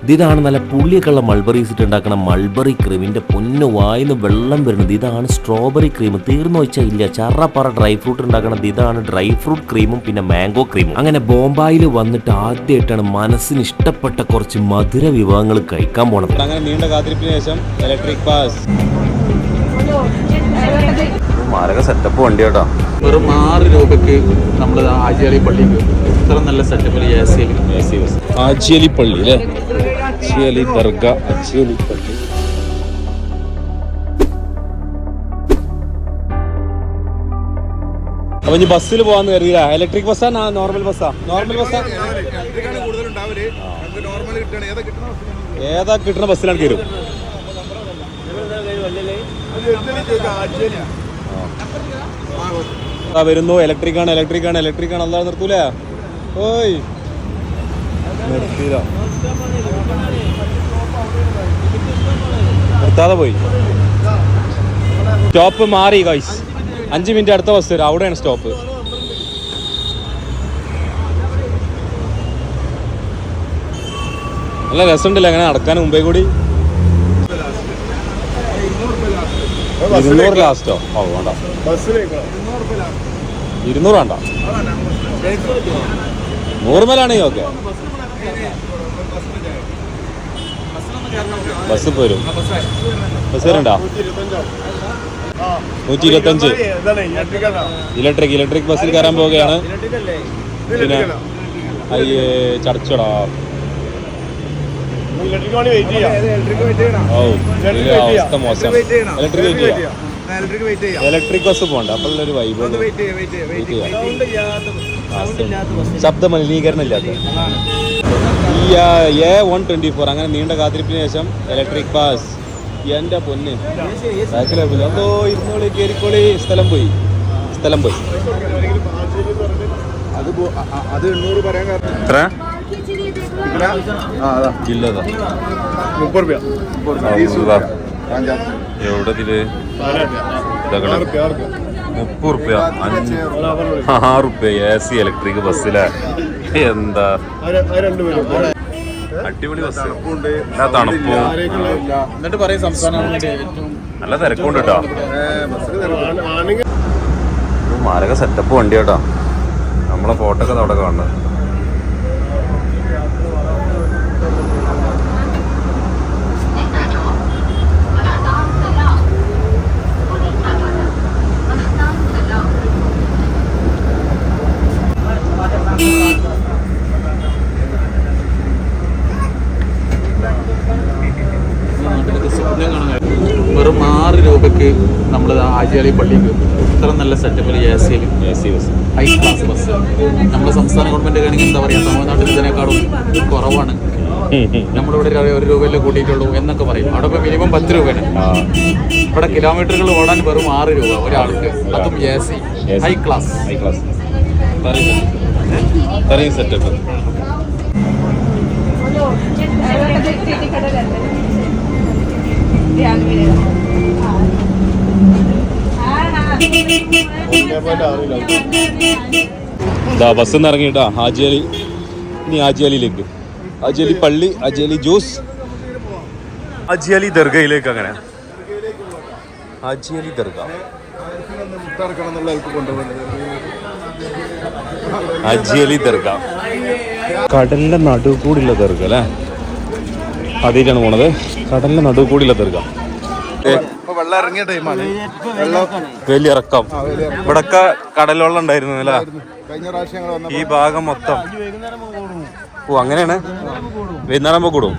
ഇതാണ് നല്ല പുള്ളിയൊക്കെ ഉള്ള മൾബറീസ് ഇട്ട് ഉണ്ടാക്കുന്ന മൾബറി ക്രീം. ഇതിൻ്റെ പൊന്നു വായിന്ന് വെള്ളം വരുന്നത്. ഇതാണ് സ്ട്രോബെറി ക്രീം. തീർന്നു വെച്ചാൽ ഇല്ല. ചറപ്പറ ഡ്രൈ ഫ്രൂട്ട് ഉണ്ടാക്കണത് ഇതാണ്. ഡ്രൈ ഫ്രൂട്ട് ക്രീമും പിന്നെ മാംഗോ ക്രീമും. അങ്ങനെ ബോംബായിൽ വന്നിട്ട് ആദ്യമായിട്ടാണ് മനസ്സിന് ഇഷ്ടപ്പെട്ട കുറച്ച് മധുര വിഭവങ്ങൾ കഴിക്കാൻ പോണത്. അങ്ങനെ നീണ്ട കാത്തിരിപ്പിന് ശേഷം ഇലക്ട്രിക് പാസ്. മാരക സെറ്റപ്പ് വണ്ടി കേട്ടോ. വെറും 6 രൂപയ്ക്ക് നമ്മൾ ആചാര്യ പള്ളിക്ക് ഇത്ര നല്ല സെറ്റപ്പിൽ ആചാര്യ പള്ളി അല്ലേ? ആചാര്യ ദർഗ, ആചാര്യ പള്ളി. അപ്പൊ ഇനി ബസ്സിൽ പോവാന്ന് കരുതിയില്ല. ഇലക്ട്രിക് ബസ്സാ നോർമൽ ബസ്സാ? നോർമൽ ബസ്സാ. ഏതാ കിട്ടുന്ന ബസ്സിലാണ് കയറും. വരുന്നു. ഇലക്ട്രിക് ആണ്, ഇലക്ട്രിക് ആണ്, ഇലക്ട്രിക് ആണ്. അല്ലാതെ നിർത്തൂല. ഓയ് നിർത്തിയില്ല, നിർത്താതെ പോയി. സ്റ്റോപ്പ് മാറി ഗൈസ്. 5 മിനിറ്റ് അടുത്ത ബസ് വരും. അവിടെയാണ് സ്റ്റോപ്പ്. നല്ല രസമുണ്ടല്ലോ അങ്ങനെ നടക്കാൻ. മുമ്പേ കൂടി 200 ലാസ്റ്റോ? ഓ വേണ്ട, 200 വേണ്ട, 100 മേലാണെങ്കിൽ ഓക്കെ. ബസ് ഇപ്പോൾ വരും. ബസ് വരണ്ട. 125 ഇലക്ട്രിക് ബസ്സിൽ കയറാൻ പോവുകയാണ്. പിന്നെ അയ്യേ ചടച്ചടാ. ഓ അവസ്ഥ മോശം. ഇലക്ട്രിക് ബസ് പോകണ്ട. അപ്പോഴൊരു വൈബ്. ശബ്ദ മലിനീകരണം ഇല്ലാത്ത A124. അങ്ങനെ നീണ്ട കാത്തിരിപ്പിന് ശേഷം ഇലക്ട്രിക് ബസ്. എൻ്റെ പൊന്ന് ബാക്കിലോ ഇരുന്നോളി, കയറിക്കോളി. സ്ഥലം പോയി. എത്ര ജില്ലതാ? 30 എവിടെ ഇതില്? 30 6 AC ഇലക്ട്രിക് ബസ്സിലെ. എന്താ അടിപൊളി ബസ്. എല്ലാ തണുപ്പും. എന്നിട്ട് പറയും സംസ്ഥാനം നല്ല തിരക്കുണ്ട് കേട്ടോ. മാരക സെറ്റപ്പ് വണ്ടി കേട്ടോ. നമ്മളെ ഫോട്ടോ ഒക്കെ അവിടെ കാണുന്നത്. വെറും 6 രൂപയ്ക്ക് നമ്മൾ ആചാര്യ പള്ളിക്ക് ഇത്ര നല്ല സെറ്റപ്പിൽ AC bus, high class bus. നമ്മുടെ സംസ്ഥാന ഗവൺമെന്റ് ആണെങ്കിൽ എന്താ പറയുക, തമിഴ്നാട്ടിൽ ഇതിനേക്കാളും കുറവാണ്. നമ്മളിവിടെ 1 രൂപയിലേ കൂട്ടിയിട്ടുള്ളൂ എന്നൊക്കെ പറയും. അവിടെ ഇപ്പോൾ മിനിമം 10 രൂപയാണ്. ഇവിടെ കിലോമീറ്ററുകൾ ഓടാൻ വെറും 6 രൂപ ഒരാൾക്ക്. അതും AC high class. Setup. Bus നിന്ന് ഇറങ്ങിട്ടാ ആചാലി. ഇനി ആചാലിയിലേക്ക്. ആചാലി പള്ളി, ആചാലി ജ്യൂസ്, ആചാലി ദർഗയിലേക്ക്. അങ്ങനെ ആചാലി ദർഗ, ആചാലി ദർഗ. കടലിന്റെ നടുവ് കൂടിയുള്ള ദർഗ അല്ലേ? ആദ്യമായിട്ടാണ് പോണത്. കടലിന്റെ നടുവ് കൂടിയുള്ള ദർഗ. വെള്ളം ഇറങ്ങിയ ടൈമാണ്. വലിയ ഇറക്കം. ഇവിടൊക്കെ കടൽവെള്ളം ഉണ്ടായിരുന്നു അല്ലേ? കഴിഞ്ഞ പ്രാവശ്യം ഈ ഭാഗം മൊത്തം. ഓ അങ്ങനെയാണ്. വൈകുന്നേരം കൂടും.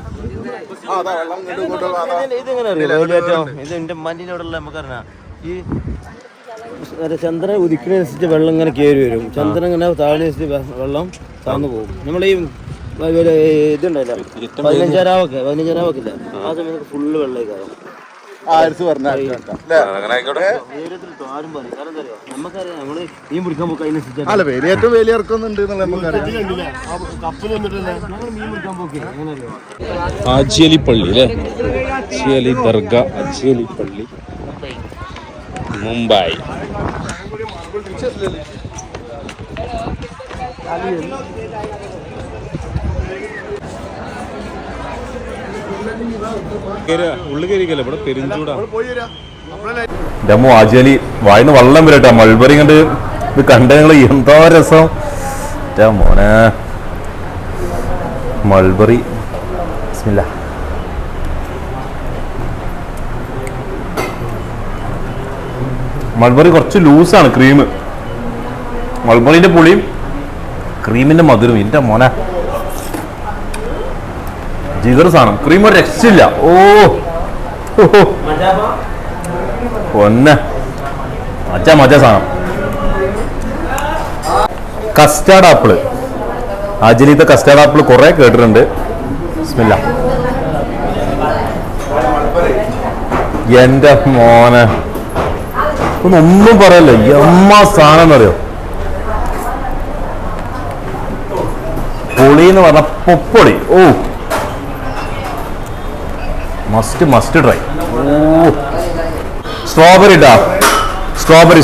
ഇത് എന്റെ മണ്ണിനോടുള്ള നമുക്കറിയാം. ഈ ചന്ദ്രൻ ഉദിക്കുന്നതനുസരിച്ച് വെള്ളം ഇങ്ങനെ കയറി വരും. ചന്ദ്രൻ ഇങ്ങനെ താഴ്ന്ന വെള്ളം താഴ്ന്നു പോകും. നമ്മളീ ഇതുണ്ടല്ലോ 15 രാവൊക്കെ ഇല്ല, ആ സമയത്ത് ഫുള്ള് വെള്ളം കയറും. ആരും പറഞ്ഞ ആരും പറയും. കാരണം എന്താ പറയുക, നമുക്കറിയാം നമ്മള് മീൻ പിടിക്കാൻ പോക്ക് അതിനനുസരിച്ച് അല്ല വേലിയേറ്റവും വേലിയിറക്കുന്നുണ്ട് എന്നുള്ള നമുക്കറിയാം. കപ്പൽ വന്നിട്ട് ഞങ്ങൾ മീൻ പിടിക്കാൻ പോക്ക് അങ്ങനെ അറിയാം. ആചാലി പള്ളി അല്ലേ? ആചാലി ദർഗ, ആചാലി പള്ളി, മുംബൈ. ഉള്ളു കയറിക്കല്ലേ ഇവിടെ പെരിഞ്ചൂടാ. ഡമ്മു ആജലി വായിന്ന് വെള്ളം വരട്ടെ. മൾബറി കണ്ട് ഇത് കണ്ട ഞങ്ങൾ എന്തോ രസം മോനെ. മൾബറി ബിസ്മില്ലാ. മൾബറി കുറച്ച് ലൂസാണ് ക്രീം. മൾബറിന്റെ പുളിയും ക്രീമിന്റെ മധുരവും എൻ്റെ മോനെ ജിഗർ സാധനം. ക്രീം ഒരു രക്ഷയില്ല. ഓ പൊന്നെ മജ സാധനം. കസ്റ്റാർഡ് ആപ്പിള്, ആജലിത്തെ കസ്റ്റാർഡ് ആപ്പിള് കുറെ കേട്ടിട്ടുണ്ട്. ബിസ്മില്ലാ. എൻ്റെ മോനെ ഒന്നും പറയല്ലോ, എമ്മ സാധനം എന്നറിയോ. പൊളി എന്ന് പറഞ്ഞ പൊപ്പൊളി. ഓ മസ്റ്റ് ട്രൈ. ഓ സ്ട്രോബെറി ഇട്ടാ, സ്ട്രോബെറി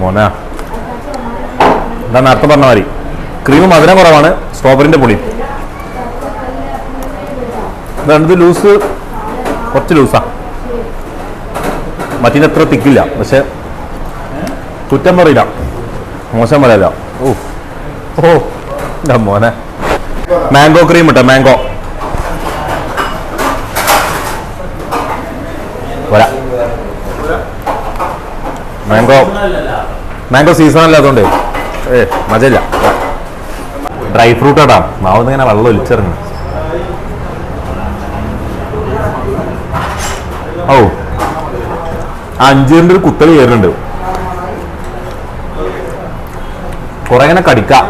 മോനാ. എന്താ നേരത്തെ പറഞ്ഞ മാതിരി ക്രീം മധുരം കുറവാണ്, സ്ട്രോബെറിന്റെ പൊളി. ഇത് ലൂസ്, കുറച്ച് ലൂസാ, മറ്റേ അത്ര തിക്കില്ല. പക്ഷെ കുറ്റം പറയില്ല, മോശം പറയില്ല. ഓ ഓ എന്താ മോനെ. മാംഗോ ക്രീം ഇട്ട മാംഗോ വരാ. മാംഗോ സീസൺ അല്ലാത്തതുകൊണ്ട് മജയില്ല. ഡ്രൈ ഫ്രൂട്ട് ഇടാം. നാവുന്ന ഇങ്ങനെ വെള്ളം ഒലിച്ചിറങ്ങി. ഓ അഞ്ചിന്റെ ഒരു കുത്തൽ കയറുന്നുണ്ട്. കുറെ ഇങ്ങനെ കടിക്കാം.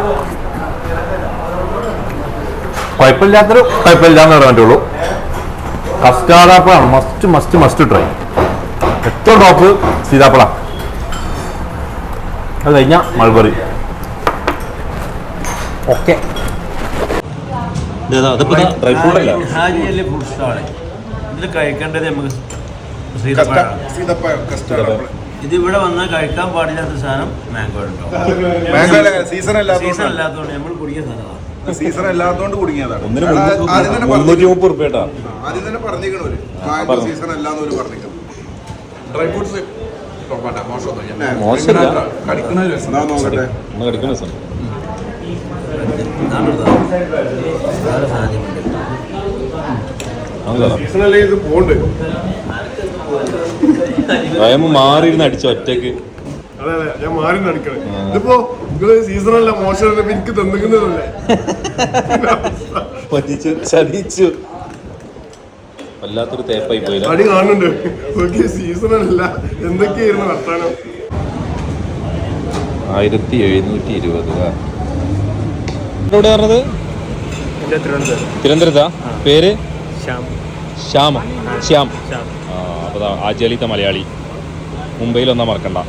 കുഴപ്പമില്ലാന്ന് പറയാൻ പറ്റുള്ളൂ. കസ്റ്റാർഡ് ആപ്പിളാണ് മസ്റ്റ് ട്രൈ. ഏറ്റവും ടോപ്പ് സീതാപ്പിള, അത് കഴിഞ്ഞ മൾബറി. ഓക്കെ ഡ്രൈ ഫ്രൂട്ട് അല്ല, ഹാജിയല്ലേ ഫ്രൂട്ട് സ്റ്റാള്. ഇതിൽ കഴിക്കേണ്ടത് നമുക്ക് ഇത് ഇവിടെ വന്നാൽ കഴിക്കാൻ പാടില്ലാത്ത സാധനം മാംഗോ ഉണ്ടോ. സീസൺ സീസൺ അല്ലാത്തതുകൊണ്ട് നമ്മൾ കുടിക്കുന്ന സാധനമാണ്. സീസൺ അല്ലാത്തതുകൊണ്ട് കുടുങ്ങിയതാണ്. ₹330 ആദ്യം തന്നെ പറഞ്ഞിരിക്കണവര് മാംഗോ സീസൺ അല്ലാന്ന് ഒരു പറഞ്ഞിരിക്കണം. ഡ്രൈ ഫ്രൂട്ട്സ് മോശമില്ല. കടിക്കണ രസം നോക്കട്ടെ. കടിക്കുന്ന രസം. സീസണല്ലേ ഇത് പോണ്ട്. മാറിയിരുന്ന് അടിച്ച ഒറ്റക്ക്. അതെ ഞാൻ മാറി നടിക്കണേ. ഇതിപ്പോ നിങ്ങള് സീസണല്ല മോശം എനിക്ക് തന്നിക്കുന്നതല്ലേ. ചതിച്ചു. വല്ലാത്തൊരു തേപ്പായി പോയില്ല. അടി കാണുന്നുണ്ട്. സീസണല്ല എന്തൊക്കെയായിരുന്നു വർത്താനം. 1720. എവിടെ പറഞ്ഞത്? തിരുവനന്തപുരത്താ. പേര് ശ്യാം. അപ്പോൾ ആജലിത്തെ മലയാളി. മുംബൈയിലൊന്നാ മറക്കണ്ട.